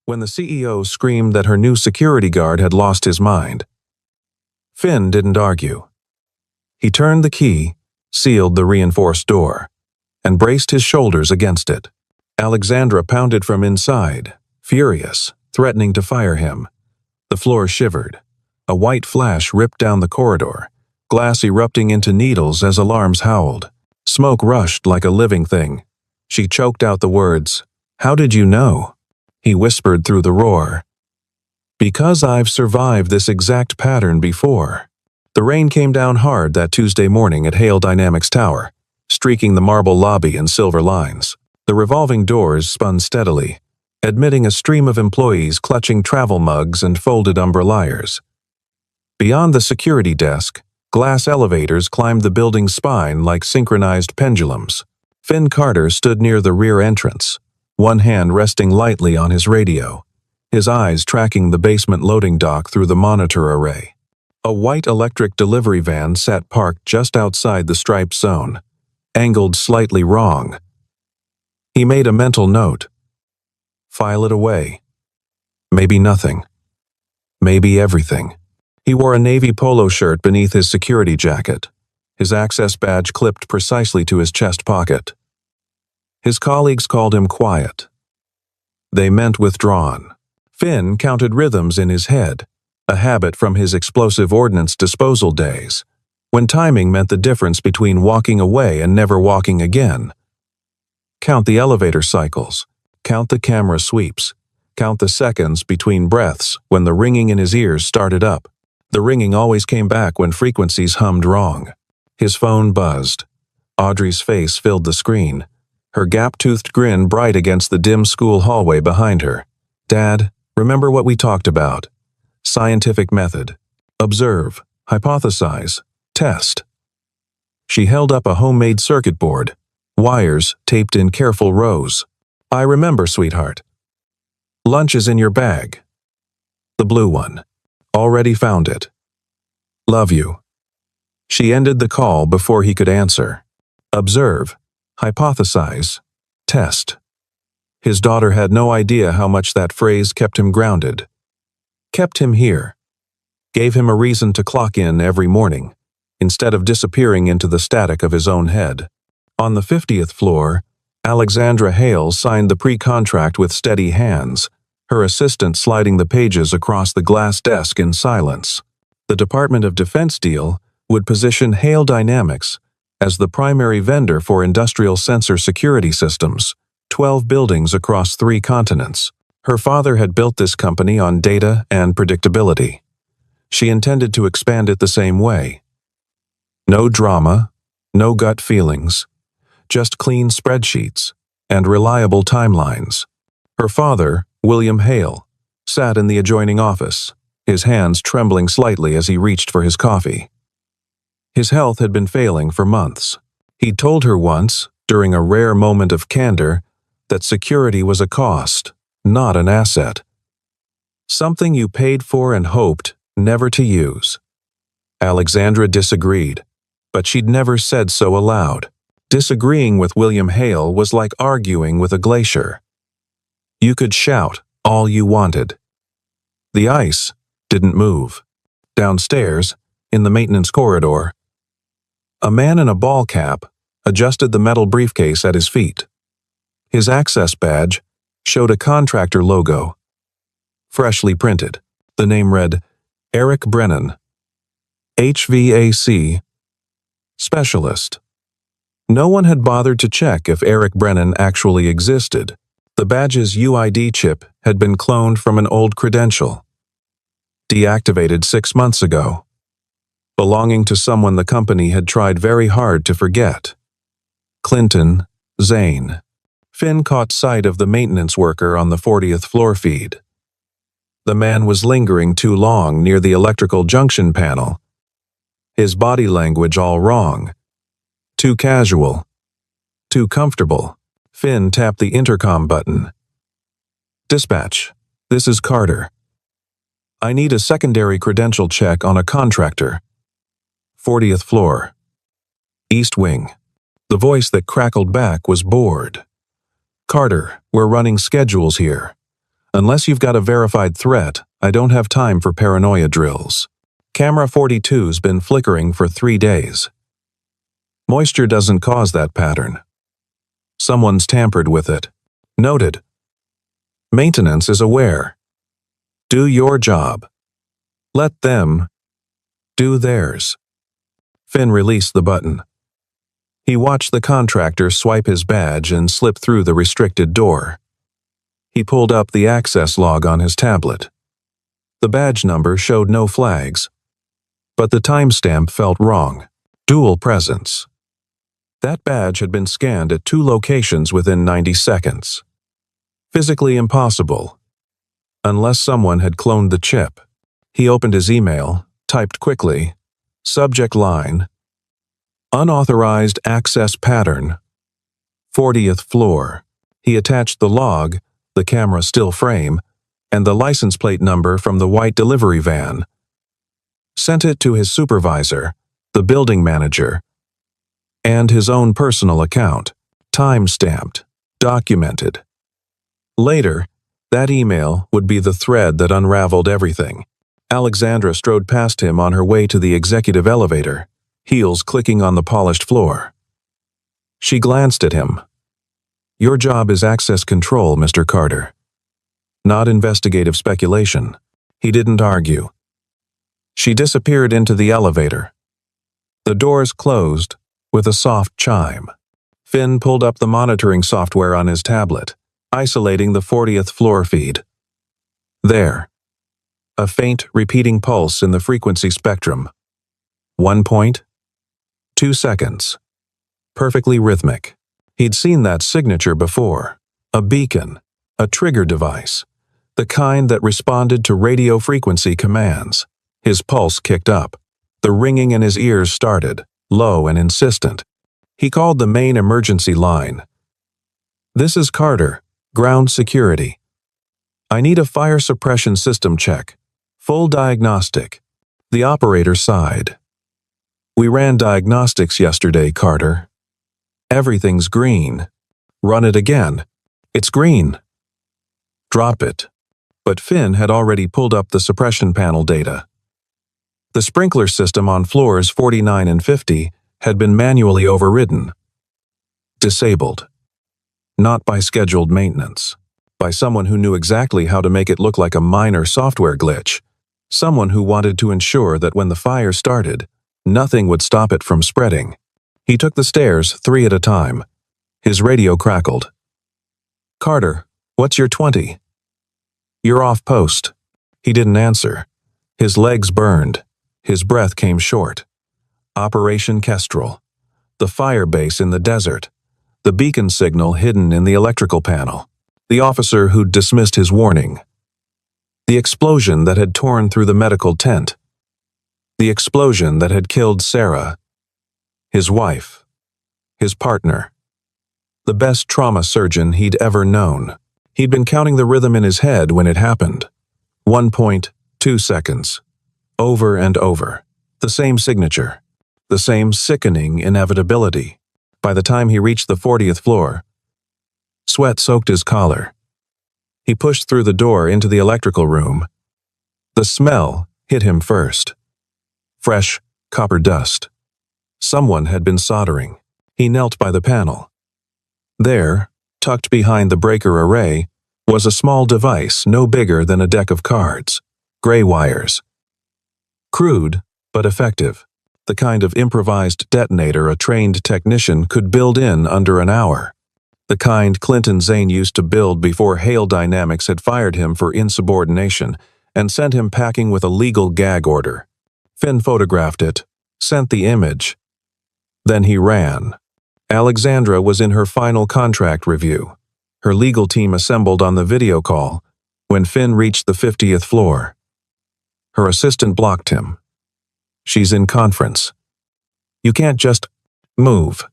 when the CEO screamed that her new security guard had lost his mind. Finn didn't argue. He turned the key, sealed the reinforced door, and braced his shoulders against it. Alexandra pounded from inside, furious, threatening to fire him. The floor shivered. A white flash ripped down the corridor, glass erupting into needles as alarms howled. Smoke rushed like a living thing. She choked out the words, "How did you know?" He whispered through the roar. "Because I've survived this exact pattern before." The rain came down hard that Tuesday morning at Hale Dynamics Tower, streaking the marble lobby in silver lines. The revolving doors spun steadily, admitting a stream of employees clutching travel mugs and folded umbrellas. Beyond the security desk, glass elevators climbed the building's spine like synchronized pendulums. Finn Carter stood near the rear entrance, one hand resting lightly on his radio, his eyes tracking the basement loading dock through the monitor array. A white electric delivery van sat parked just outside the striped zone, angled slightly wrong. He made a mental note. File it away. Maybe nothing. Maybe everything. He wore a navy polo shirt beneath his security jacket, his access badge clipped precisely to his chest pocket. His colleagues called him quiet. They meant withdrawn. Finn counted rhythms in his head, a habit from his explosive ordnance disposal days, when timing meant the difference between walking away and never walking again. Count the elevator cycles, count the camera sweeps, count the seconds between breaths when the ringing in his ears started up. The ringing always came back when frequencies hummed wrong. His phone buzzed. Audrey's face filled the screen, her gap-toothed grin bright against the dim school hallway behind her. "Dad, remember what we talked about? Scientific method. Observe, hypothesize, test." She held up a homemade circuit board, wires taped in careful rows. "I remember, sweetheart. Lunch is in your bag. The blue one. Already found it. Love you." She ended the call before he could answer. Observe, hypothesize, test. His daughter had no idea how much that phrase kept him grounded. Kept him here. Gave him a reason to clock in every morning, instead of disappearing into the static of his own head. On the 50th floor, Alexandra Hale signed the pre-contract with steady hands, her assistant sliding the pages across the glass desk in silence. The Department of Defense deal would position Hale Dynamics as the primary vendor for industrial sensor security systems, 12 buildings across 3 continents. Her father had built this company on data and predictability. She intended to expand it the same way. No drama, no gut feelings, just clean spreadsheets and reliable timelines. Her father, William Hale, sat in the adjoining office, his hands trembling slightly as he reached for his coffee. His health had been failing for months. He'd told her once, during a rare moment of candor, that security was a cost, not an asset. Something you paid for and hoped never to use. Alexandra disagreed, but she'd never said so aloud. Disagreeing with William Hale was like arguing with a glacier. You could shout all you wanted. The ice didn't move. Downstairs, in the maintenance corridor, a man in a ball cap adjusted the metal briefcase at his feet. His access badge showed a contractor logo, freshly printed. The name read, Eric Brennan, HVAC Specialist. No one had bothered to check if Eric Brennan actually existed. The badge's UID chip had been cloned from an old credential, deactivated 6 months ago, belonging to someone the company had tried very hard to forget. Clinton Zane. Finn caught sight of the maintenance worker on the 40th floor feed. The man was lingering too long near the electrical junction panel, his body language all wrong. Too casual. Too comfortable. Finn tapped the intercom button. "Dispatch, this is Carter. I need a secondary credential check on a contractor. 40th floor. East wing." The voice that crackled back was bored. "Carter, we're running schedules here. Unless you've got a verified threat, I don't have time for paranoia drills. Camera 42's been flickering for 3 days. Moisture doesn't cause that pattern. Someone's tampered with it. Noted. Maintenance is aware. Do your job. Let them do theirs. Finn released the button. He watched the contractor swipe his badge and slip through the restricted door. He pulled up the access log on his tablet. The badge number showed no flags, but the timestamp felt wrong. Dual presence. That badge had been scanned at 2 locations within 90 seconds. Physically impossible, unless someone had cloned the chip. He opened his email, typed quickly, subject line, unauthorized access pattern, 40th floor. He attached the log, the camera still frame, and the license plate number from the white delivery van. Sent it to his supervisor, the building manager, and his own personal account, time-stamped, documented. Later, that email would be the thread that unraveled everything. Alexandra strode past him on her way to the executive elevator, heels clicking on the polished floor. She glanced at him. Your job is access control, Mr. Carter. Not investigative speculation. He didn't argue. She disappeared into the elevator. The doors closed with a soft chime. Finn pulled up the monitoring software on his tablet, isolating the 40th floor feed. There. A faint, repeating pulse in the frequency spectrum. 1 point. 2 seconds. Perfectly rhythmic. He'd seen that signature before. A beacon. A trigger device. The kind that responded to radio frequency commands. His pulse kicked up. The ringing in his ears started, low and insistent. He called the main emergency line. This is Carter, ground security. I need a fire suppression system check. Full diagnostic. The operator sighed. We ran diagnostics yesterday, Carter. Everything's green. Run it again. It's green. Drop it. But Finn had already pulled up the suppression panel data. The sprinkler system on floors 49 and 50 had been manually overridden. Disabled. Not by scheduled maintenance. By someone who knew exactly how to make it look like a minor software glitch. Someone who wanted to ensure that when the fire started, nothing would stop it from spreading. He took the stairs 3 at a time. His radio crackled. Carter, what's your 20? You're off post. He didn't answer. His legs burned. His breath came short. Operation Kestrel. The fire base in the desert. The beacon signal hidden in the electrical panel. The officer who'd dismissed his warning. The explosion that had torn through the medical tent. The explosion that had killed Sarah. His wife. His partner. The best trauma surgeon he'd ever known. He'd been counting the rhythm in his head when it happened. 1 point, 2 seconds. Over and over. The same signature. The same sickening inevitability. By the time he reached the 40th floor, sweat soaked his collar. He pushed through the door into the electrical room. The smell hit him first. Fresh, copper dust. Someone had been soldering. He knelt by the panel. There, tucked behind the breaker array, was a small device no bigger than a deck of cards. Gray wires. Crude, but effective. The kind of improvised detonator a trained technician could build in under an hour. The kind Clinton Zane used to build before Hale Dynamics had fired him for insubordination and sent him packing with a legal gag order. Finn photographed it, sent the image. Then he ran. Alexandra was in her final contract review. Her legal team assembled on the video call when Finn reached the 50th floor. Her assistant blocked him. She's in conference. You can't just move.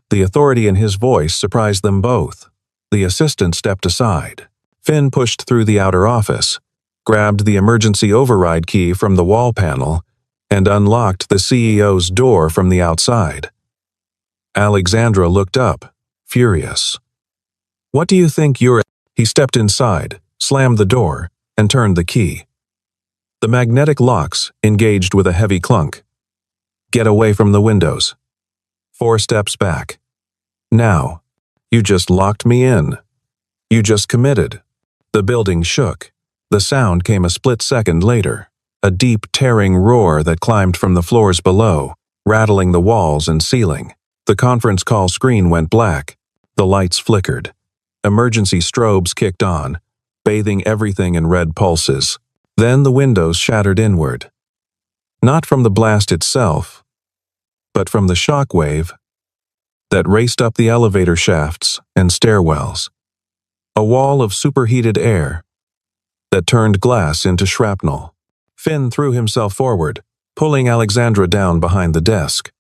The authority in his voice surprised them both. The assistant stepped aside. Finn pushed through the outer office, grabbed the emergency override key from the wall panel, and unlocked the CEO's door from the outside. Alexandra looked up, furious. What do you think you're... He stepped inside, slammed the door, and turned the key. The magnetic locks engaged with a heavy clunk. Get away from the windows. 4 steps back. Now. You just locked me in. You just committed. The building shook. The sound came a split second later, a deep, tearing roar that climbed from the floors below, rattling the walls and ceiling. The conference call screen went black. The lights flickered. Emergency strobes kicked on, bathing everything in red pulses. Then the windows shattered inward. Not from the blast itself, but from the shock wave that raced up the elevator shafts and stairwells. A wall of superheated air that turned glass into shrapnel. Finn threw himself forward, pulling Alexandra down behind the desk.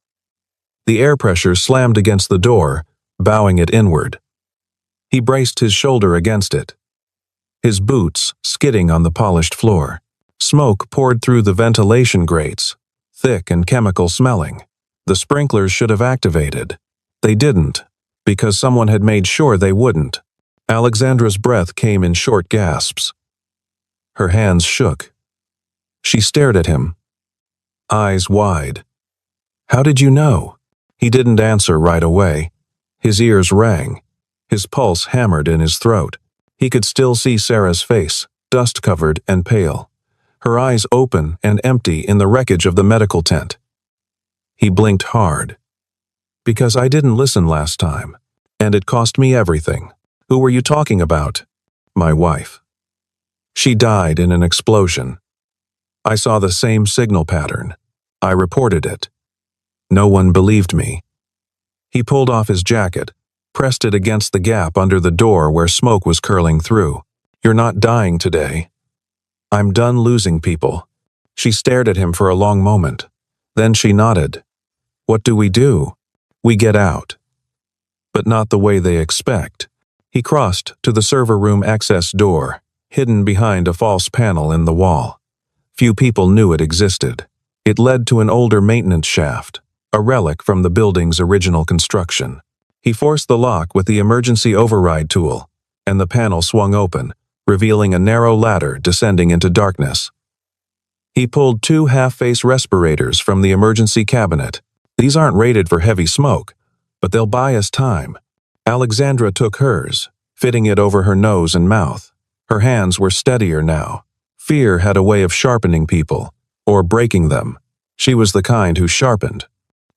The air pressure slammed against the door, bowing it inward. He braced his shoulder against it, his boots skidding on the polished floor. Smoke poured through the ventilation grates, thick and chemical-smelling. The sprinklers should have activated. They didn't, because someone had made sure they wouldn't. Alexandra's breath came in short gasps. Her hands shook. She stared at him, eyes wide. "How did you know?" He didn't answer right away. His ears rang. His pulse hammered in his throat. He could still see Sarah's face, dust-covered and pale, her eyes open and empty in the wreckage of the medical tent. He blinked hard. "Because I didn't listen last time, and it cost me everything." "Who were you talking about?" "My wife. She died in an explosion. I saw the same signal pattern. I reported it. No one believed me." He pulled off his jacket, pressed it against the gap under the door where smoke was curling through. "You're not dying today. I'm done losing people." She stared at him for a long moment. Then she nodded. "What do? We get out." But not the way they expect. He crossed to the server room access door, hidden behind a false panel in the wall. Few people knew it existed. It led to an older maintenance shaft, a relic from the building's original construction. He forced the lock with the emergency override tool, and the panel swung open, revealing a narrow ladder descending into darkness. He pulled 2 half-face respirators from the emergency cabinet. "These aren't rated for heavy smoke, but they'll buy us time." Alexandra took hers, fitting it over her nose and mouth. Her hands were steadier now. Fear had a way of sharpening people, or breaking them. She was the kind who sharpened.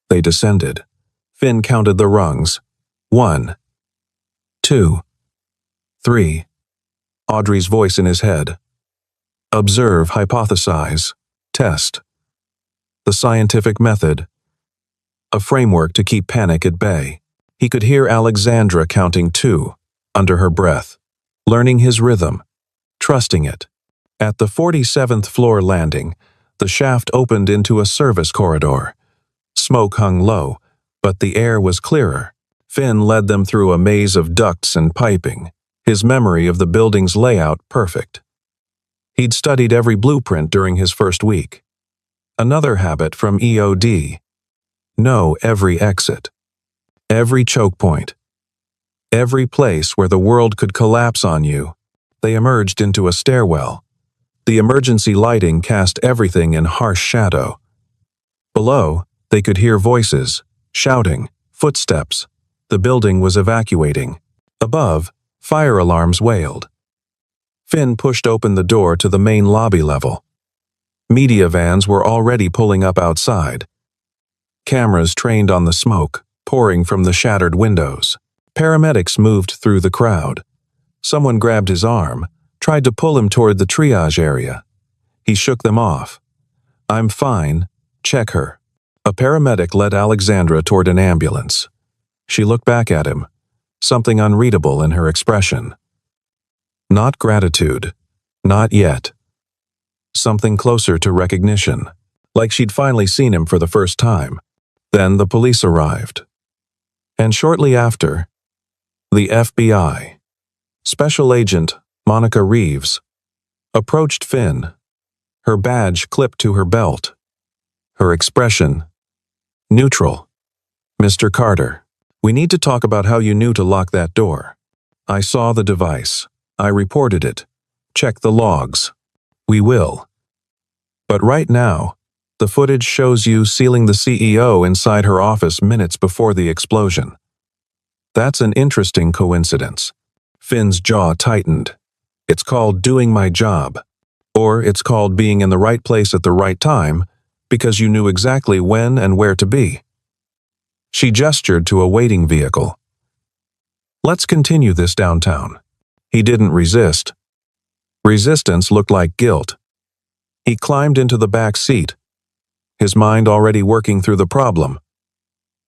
They descended. Finn counted the rungs. 1, 2, 3. Audrey's voice in his head. Observe, hypothesize, test. The scientific method. A framework to keep panic at bay. He could hear Alexandra counting 2, under her breath, learning his rhythm, trusting it. At the 47th floor landing, the shaft opened into a service corridor. Smoke hung low, but the air was clearer. Finn led them through a maze of ducts and piping, his memory of the building's layout perfect. He'd studied every blueprint during his first week. Another habit from EOD. Know every exit. Every choke point. Every place where the world could collapse on you. They emerged into a stairwell. The emergency lighting cast everything in harsh shadow. Below, they could hear voices, shouting, footsteps. The building was evacuating. Above, fire alarms wailed. Finn pushed open the door to the main lobby level. Media vans were already pulling up outside. Cameras trained on the smoke, pouring from the shattered windows. Paramedics moved through the crowd. Someone grabbed his arm, tried to pull him toward the triage area. He shook them off. "I'm fine. Check her." A paramedic led Alexandra toward an ambulance. She looked back at him, something unreadable in her expression. Not gratitude. Not yet. Something closer to recognition, like she'd finally seen him for the first time. Then the police arrived. And shortly after, the FBI. Special Agent Monica Reeves approached Finn, her badge clipped to her belt. Her expression, neutral. "Mr. Carter, we need to talk about how you knew to lock that door. I saw the device. I reported it. Check the logs. We will. But right now, the footage shows you sealing the CEO inside her office minutes before the explosion. That's an interesting coincidence. Finn's jaw tightened. It's called doing my job. Or it's called being in the right place at the right time, because you knew exactly when and where to be. She gestured to a waiting vehicle. Let's continue this downtown. He didn't resist. Resistance looked like guilt. He climbed into the back seat, his mind already working through the problem.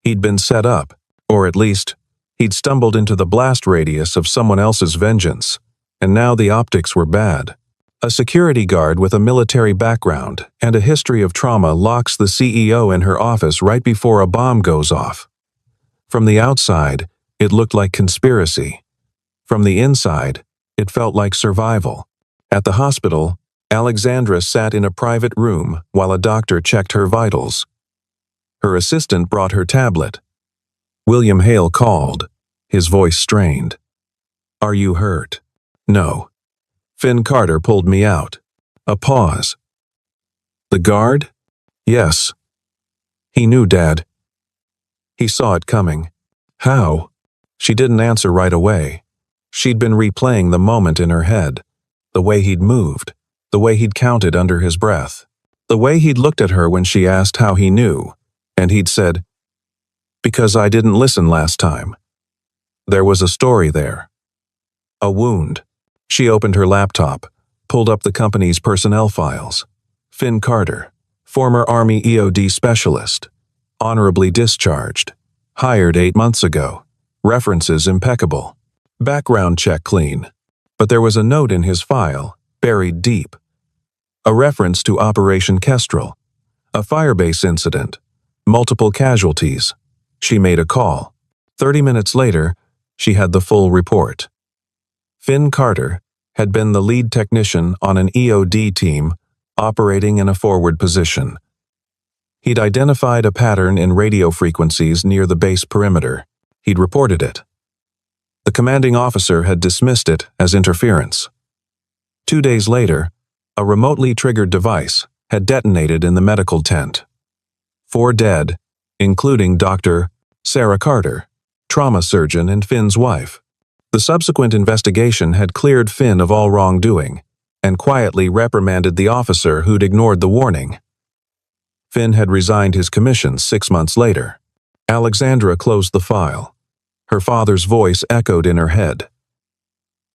He'd been set up, or at least, he'd stumbled into the blast radius of someone else's vengeance, and now the optics were bad. A security guard with a military background and a history of trauma locks the CEO in her office right before a bomb goes off. From the outside, it looked like conspiracy. From the inside, it felt like survival. At the hospital, Alexandra sat in a private room while a doctor checked her vitals. Her assistant brought her tablet. William Hale called, his voice strained. Are you hurt? No. Finn Carter pulled me out. A pause. The guard? Yes. He knew, Dad. He saw it coming. How? She didn't answer right away. She'd been replaying the moment in her head. The way he'd moved. The way he'd counted under his breath. The way he'd looked at her when she asked how he knew. And he'd said, because I didn't listen last time. There was a story there. A wound. She opened her laptop, pulled up the company's personnel files. Finn Carter, former Army EOD specialist, honorably discharged, hired 8 months ago, references impeccable, background check clean. But there was a note in his file, buried deep. A reference to Operation Kestrel, a firebase incident, multiple casualties. She made a call. 30 minutes later, she had the full report. Finn Carter had been the lead technician on an EOD team operating in a forward position. He'd identified a pattern in radio frequencies near the base perimeter. He'd reported it. The commanding officer had dismissed it as interference. 2 days later, a remotely triggered device had detonated in the medical tent. 4 dead, including Dr. Sarah Carter, trauma surgeon and Finn's wife. The subsequent investigation had cleared Finn of all wrongdoing and quietly reprimanded the officer who'd ignored the warning. Finn had resigned his commission 6 months later. Alexandra closed the file. Her father's voice echoed in her head.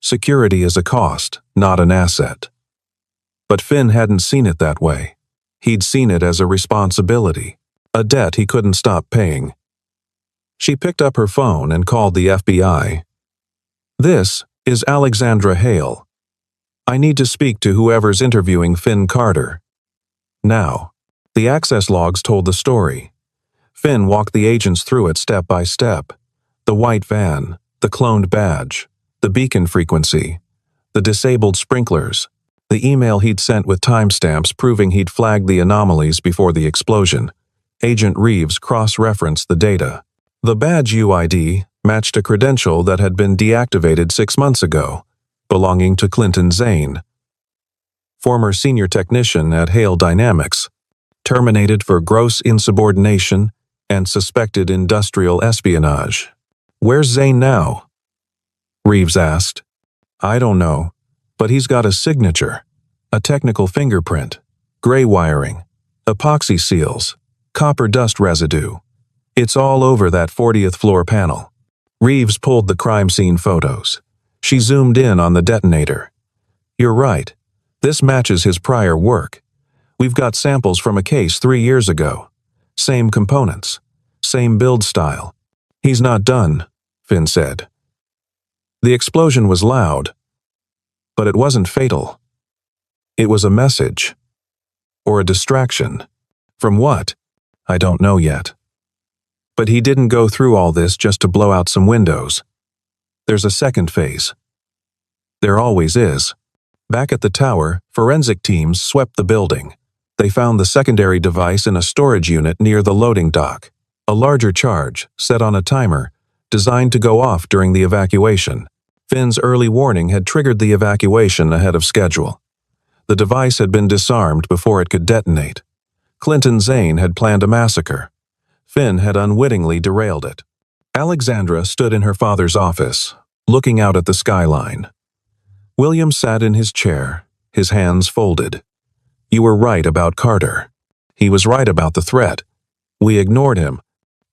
Security is a cost, not an asset. But Finn hadn't seen it that way. He'd seen it as a responsibility, a debt he couldn't stop paying. She picked up her phone and called the FBI. This is Alexandra Hale. I need to speak to whoever's interviewing Finn Carter. Now, the access logs told the story. Finn walked the agents through it step by step. The white van, the cloned badge, the beacon frequency, the disabled sprinklers, the email he'd sent with timestamps proving he'd flagged the anomalies before the explosion. Agent Reeves cross-referenced the data. The badge UID matched a credential that had been deactivated 6 months ago, belonging to Clinton Zane, former senior technician at Hale Dynamics, terminated for gross insubordination and suspected industrial espionage. Where's Zane now? Reeves asked. I don't know, but he's got a signature, a technical fingerprint, gray wiring, epoxy seals, copper dust residue. It's all over that 40th floor panel. Reeves pulled the crime scene photos. She zoomed in on the detonator. You're right. This matches his prior work. We've got samples from a case 3 years ago. Same components. Same build style. He's not done, Finn said. The explosion was loud, but it wasn't fatal. It was a message. Or a distraction. From what? I don't know yet. But he didn't go through all this just to blow out some windows. There's a second phase. There always is. Back at the tower, forensic teams swept the building. They found the secondary device in a storage unit near the loading dock, a larger charge set on a timer designed to go off during the evacuation. Finn's early warning had triggered the evacuation ahead of schedule. The device had been disarmed before it could detonate. Clinton Zane had planned a massacre. Finn had unwittingly derailed it. Alexandra stood in her father's office, looking out at the skyline. William sat in his chair, his hands folded. "You were right about Carter. He was right about the threat. We ignored him.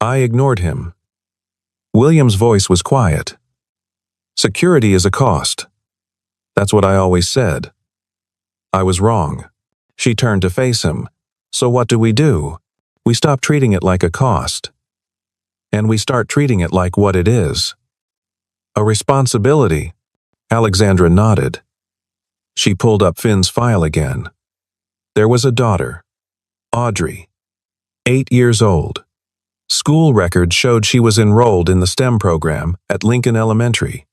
I ignored him." William's voice was quiet. "Security is a cost. That's what I always said." "I was wrong." She turned to face him. "So what do? We stop treating it like a cost. And we start treating it like what it is. A responsibility." Alexandra nodded. She pulled up Finn's file again. There was a daughter, Audrey, 8 years old. School records showed she was enrolled in the STEM program at Lincoln Elementary.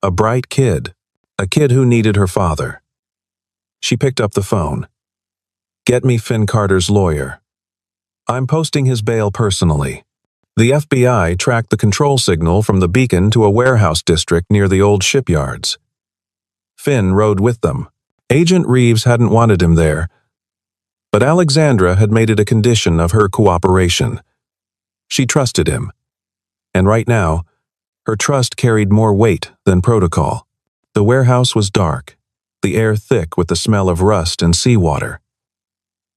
A bright kid, a kid who needed her father. She picked up the phone. "Get me Finn Carter's lawyer. I'm posting his bail personally." The FBI tracked the control signal from the beacon to a warehouse district near the old shipyards. Finn rode with them. Agent Reeves hadn't wanted him there, but Alexandra had made it a condition of her cooperation. She trusted him, and right now, her trust carried more weight than protocol. The warehouse was dark, the air thick with the smell of rust and seawater.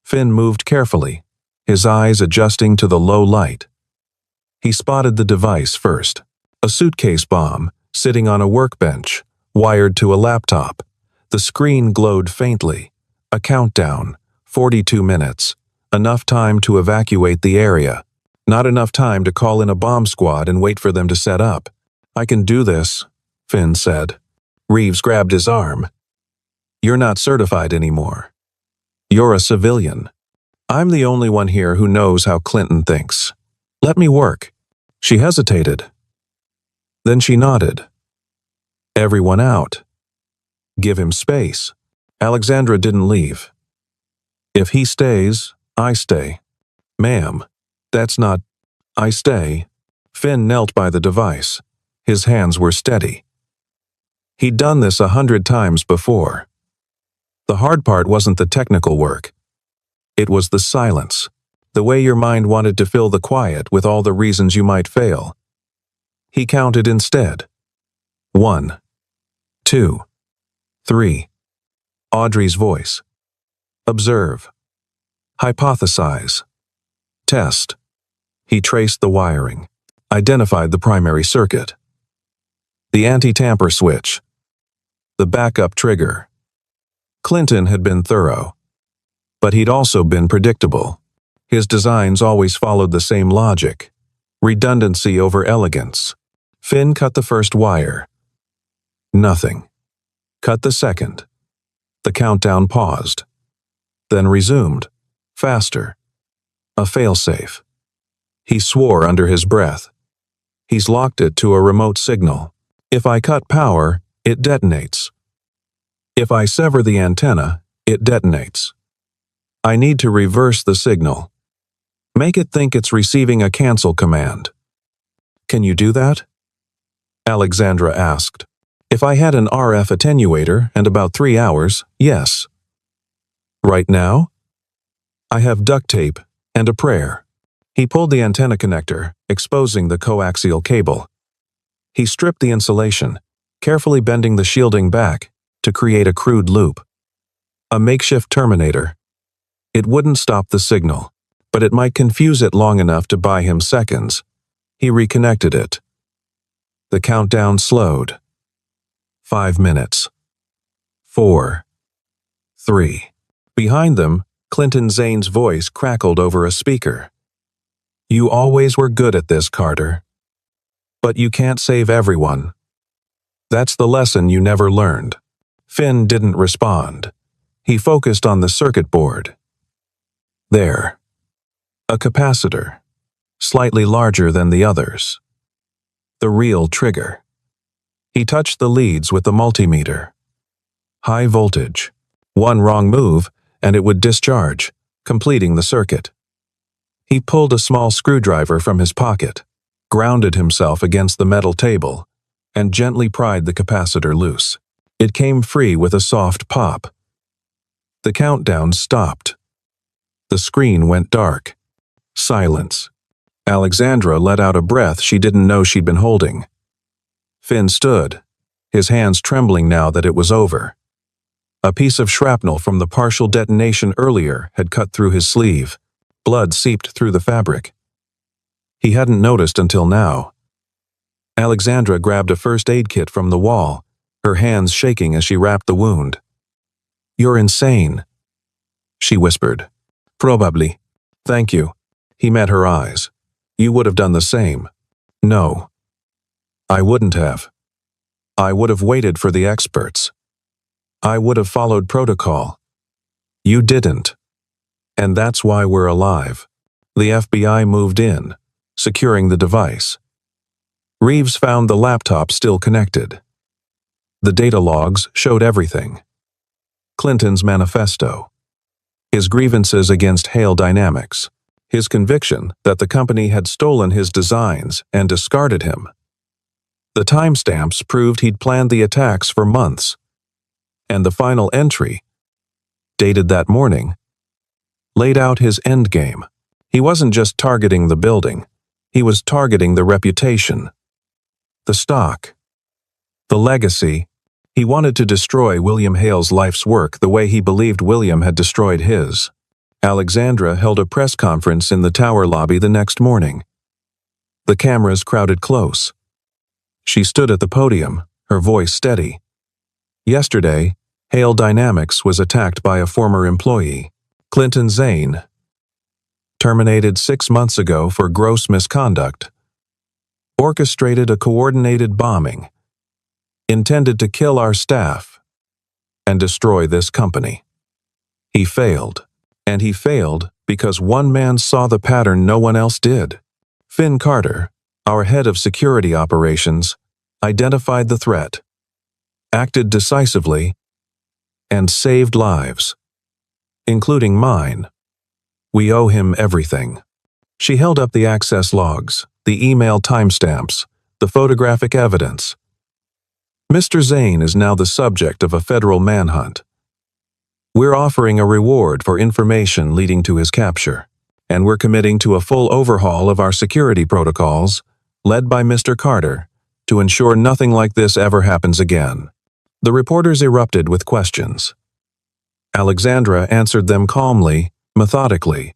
Finn moved carefully, his eyes adjusting to the low light. He spotted the device first, a suitcase bomb sitting on a workbench, wired to a laptop. The screen glowed faintly. A countdown, 42 minutes, enough time to evacuate the area. Not enough time to call in a bomb squad and wait for them to set up. "I can do this," Finn said. Reeves grabbed his arm. "You're not certified anymore. You're a civilian. I'm the only one here who knows how Clinton thinks. Let me work." She hesitated. Then she nodded. "Everyone out. Give him space." Alexandra didn't leave. "If he stays, I stay." "Ma'am, that's not—" "I stay." Finn knelt by the device. His hands were steady. He'd done this 100 times before. The hard part wasn't the technical work. It was the silence, the way your mind wanted to fill the quiet with all the reasons you might fail. He counted instead. 1, 2, 3. Audrey's voice. Observe. Hypothesize. Test. He traced the wiring, identified the primary circuit. The anti-tamper switch. The backup trigger. Clinton had been thorough, but he'd also been predictable. His designs always followed the same logic. Redundancy over elegance. Finn cut the first wire. Nothing. Cut the second. The countdown paused. Then resumed. Faster. A failsafe. He swore under his breath. He's locked it to a remote signal. If I cut power, it detonates. If I sever the antenna, it detonates. I need to reverse the signal. Make it think it's receiving a cancel command. Can you do that? Alexandra asked. If I had an RF attenuator and about 3 hours, yes. Right now? I have duct tape and a prayer. He pulled the antenna connector, exposing the coaxial cable. He stripped the insulation, carefully bending the shielding back to create a crude loop. A makeshift terminator. It wouldn't stop the signal, but it might confuse it long enough to buy him seconds. He reconnected it. The countdown slowed. 5 minutes. 4. 3. Behind them, Clinton Zane's voice crackled over a speaker. You always were good at this, Carter. But you can't save everyone. That's the lesson you never learned. Finn didn't respond. He focused on the circuit board. There. A capacitor, slightly larger than the others. The real trigger. He touched the leads with the multimeter. High voltage. One wrong move, and it would discharge, completing the circuit. He pulled a small screwdriver from his pocket, grounded himself against the metal table, and gently pried the capacitor loose. It came free with a soft pop. The countdown stopped. The screen went dark. Silence. Alexandra let out a breath she didn't know she'd been holding. Finn stood, his hands trembling now that it was over. A piece of shrapnel from the partial detonation earlier had cut through his sleeve. Blood seeped through the fabric. He hadn't noticed until now. Alexandra grabbed a first aid kit from the wall, her hands shaking as she wrapped the wound. "You're insane," she whispered. "Probably. Thank you." He met her eyes. "You would have done the same." "No. I wouldn't have. I would have waited for the experts. I would have followed protocol. You didn't. And that's why we're alive." The FBI moved in, securing the device. Reeves found the laptop still connected. The data logs showed everything. Clinton's manifesto. His grievances against Hale Dynamics. His conviction that the company had stolen his designs and discarded him. The timestamps proved he'd planned the attacks for months. And the final entry, dated that morning, laid out his endgame. He wasn't just targeting the building. He was targeting the reputation, the stock, the legacy. He wanted to destroy William Hale's life's work the way he believed William had destroyed his. Alexandra held a press conference in the tower lobby the next morning. The cameras crowded close. She stood at the podium, her voice steady. Yesterday, Hale Dynamics was attacked by a former employee, Clinton Zane, terminated 6 months ago for gross misconduct, orchestrated a coordinated bombing, intended to kill our staff, and destroy this company. He failed, and he failed because one man saw the pattern no one else did. Finn Carter, our head of security operations, identified the threat, acted decisively, and saved lives, including mine. We owe him everything. She held up the access logs, the email timestamps, the photographic evidence. Mr. Zane is now the subject of a federal manhunt. We're offering a reward for information leading to his capture, and we're committing to a full overhaul of our security protocols, led by Mr. Carter, to ensure nothing like this ever happens again. The reporters erupted with questions. Alexandra answered them calmly, methodically.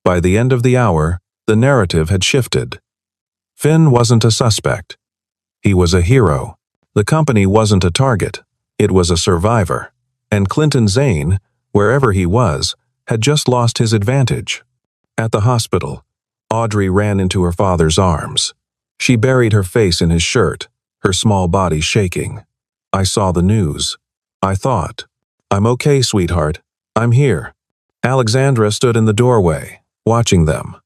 By the end of the hour, the narrative had shifted. Finn wasn't a suspect. He was a hero. The company wasn't a target. It was a survivor. And Clinton Zane, wherever he was, had just lost his advantage. At the hospital, Audrey ran into her father's arms. She buried her face in his shirt, her small body shaking. "I saw the news. I thought, I'm okay, sweetheart. I'm here." Alexandra stood in the doorway, watching them.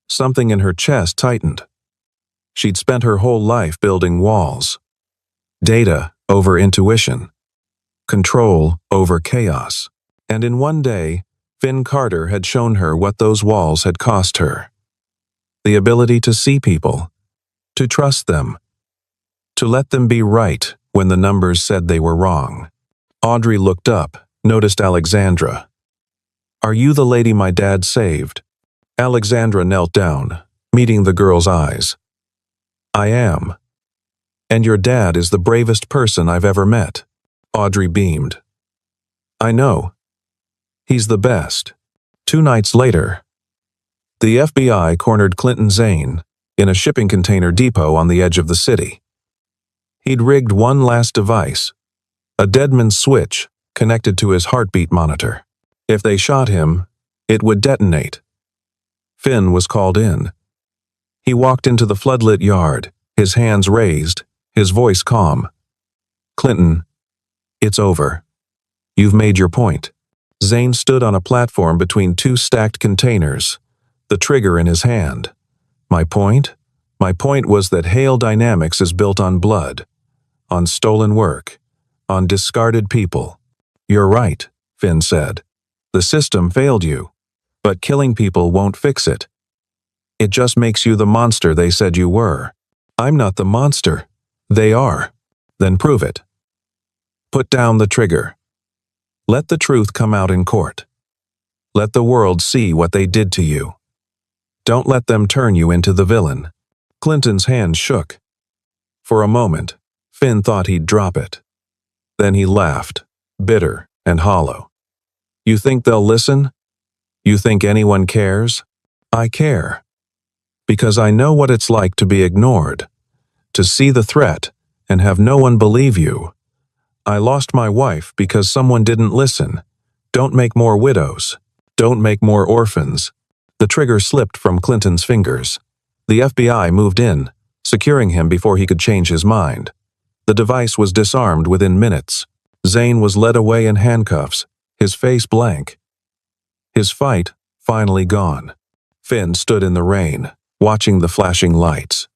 Something in her chest tightened. She'd spent her whole life building walls. Data over intuition. Control over chaos. And in one day, Finn Carter had shown her what those walls had cost her. The ability to see people, to trust them, to let them be right when the numbers said they were wrong. Audrey looked up, noticed Alexandra. "Are you the lady my dad saved?" Alexandra knelt down, meeting the girl's eyes. "I am. And your dad is the bravest person I've ever met." Audrey beamed. "I know. He's the best." 2 nights later, the FBI cornered Clinton Zane in a shipping container depot on the edge of the city. He'd rigged one last device, a Deadman switch connected to his heartbeat monitor. If they shot him, it would detonate. Finn was called in. He walked into the floodlit yard, his hands raised, his voice calm. "Clinton, it's over. You've made your point." Zane stood on a platform between 2 stacked containers, the trigger in his hand. "My point? My point was that Hale Dynamics is built on blood, on stolen work, on discarded people." "You're right," Finn said. "The system failed you, but killing people won't fix it. It just makes you the monster they said you were." "I'm not the monster. They are. Then prove it. Put down the trigger. Let the truth come out in court. Let the world see what they did to you. Don't let them turn you into the villain. Clinton's hand shook. For a moment, Finn thought he'd drop it. Then he laughed, bitter and hollow. You think they'll listen? You think anyone cares? I care. Because I know what it's like to be ignored, to see the threat and have no one believe you. I lost my wife because someone didn't listen. Don't make more widows. Don't make more orphans. The trigger slipped from Clinton's fingers. The FBI moved in, securing him before he could change his mind. The device was disarmed within minutes. Zane was led away in handcuffs, his face blank. His fight finally gone. Finn stood in the rain, watching the flashing lights.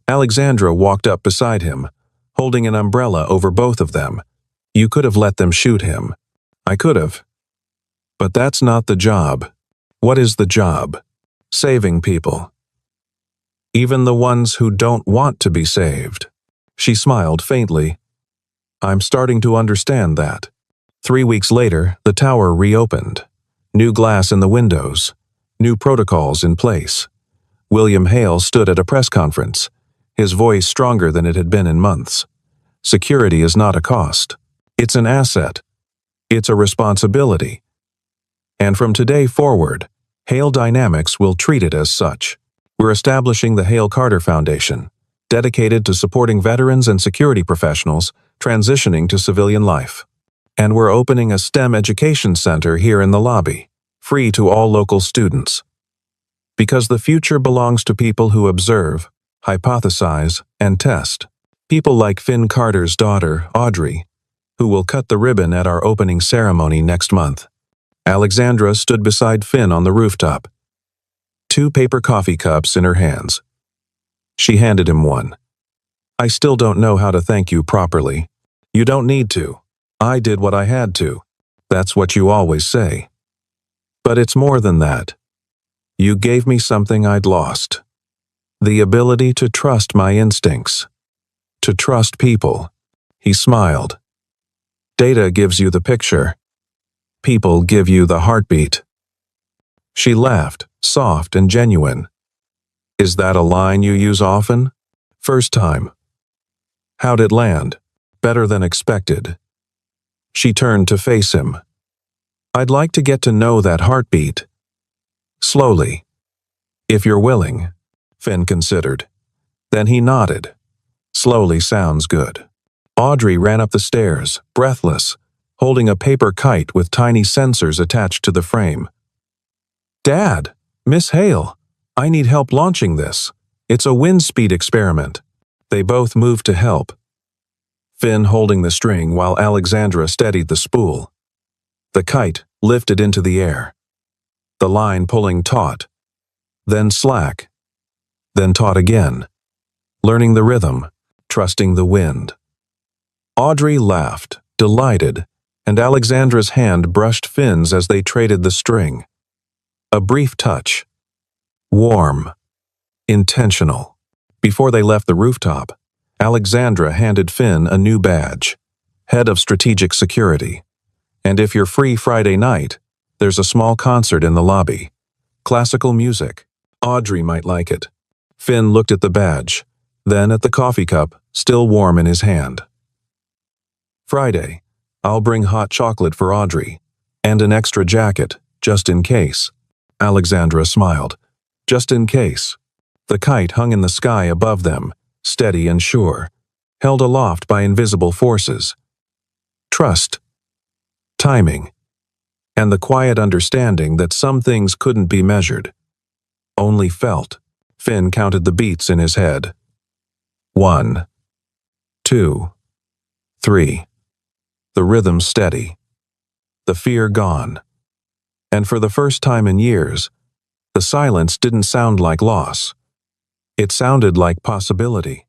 Alexandra walked up beside him, holding an umbrella over both of them. You could have let them shoot him. I could have. But that's not the job. What is the job? Saving people. Even the ones who don't want to be saved. She smiled faintly. I'm starting to understand that. 3 weeks later, the tower reopened. New glass in the windows. New protocols in place. William Hale stood at a press conference, his voice stronger than it had been in months. Security is not a cost. It's an asset. It's a responsibility. And from today forward, Hale Dynamics will treat it as such. We're establishing the Hale Carter Foundation, dedicated to supporting veterans and security professionals transitioning to civilian life. And we're opening a STEM education center here in the lobby, free to all local students. Because the future belongs to people who observe, hypothesize, and test. People like Finn Carter's daughter, Audrey, who will cut the ribbon at our opening ceremony next month. Alexandra stood beside Finn on the rooftop, 2 paper coffee cups in her hands. She handed him one. I still don't know how to thank you properly. You don't need to. I did what I had to. That's what you always say. But it's more than that. You gave me something I'd lost. The ability to trust my instincts. To trust people. He smiled. Data gives you the picture. People give you the heartbeat. She laughed, soft and genuine. Is that a line you use often? First time. How'd it land? Better than expected. She turned to face him. I'd like to get to know that heartbeat. Slowly. If you're willing, Finn considered. Then he nodded. Slowly sounds good. Audrey ran up the stairs, breathless, holding a paper kite with tiny sensors attached to the frame. Dad, Miss Hale, I need help launching this. It's a wind speed experiment. They both moved to help. Finn holding the string while Alexandra steadied the spool. The kite lifted into the air. The line pulling taut, then slack, then taut again, learning the rhythm, trusting the wind. Audrey laughed, delighted, and Alexandra's hand brushed Finn's as they traded the string. A brief touch. Warm. Intentional. Before they left the rooftop, Alexandra handed Finn a new badge, Head of Strategic Security. And if you're free Friday night, there's a small concert in the lobby. Classical music. Audrey might like it. Finn looked at the badge, then at the coffee cup, still warm in his hand. Friday, I'll bring hot chocolate for Audrey, and an extra jacket, just in case. Alexandra smiled. Just in case. The kite hung in the sky above them, steady and sure, held aloft by invisible forces. Trust. Timing. And the quiet understanding that some things couldn't be measured. Only felt. Finn counted the beats in his head. 1, 2, 3. The rhythm steady. The fear gone. And for the first time in years, the silence didn't sound like loss. It sounded like possibility.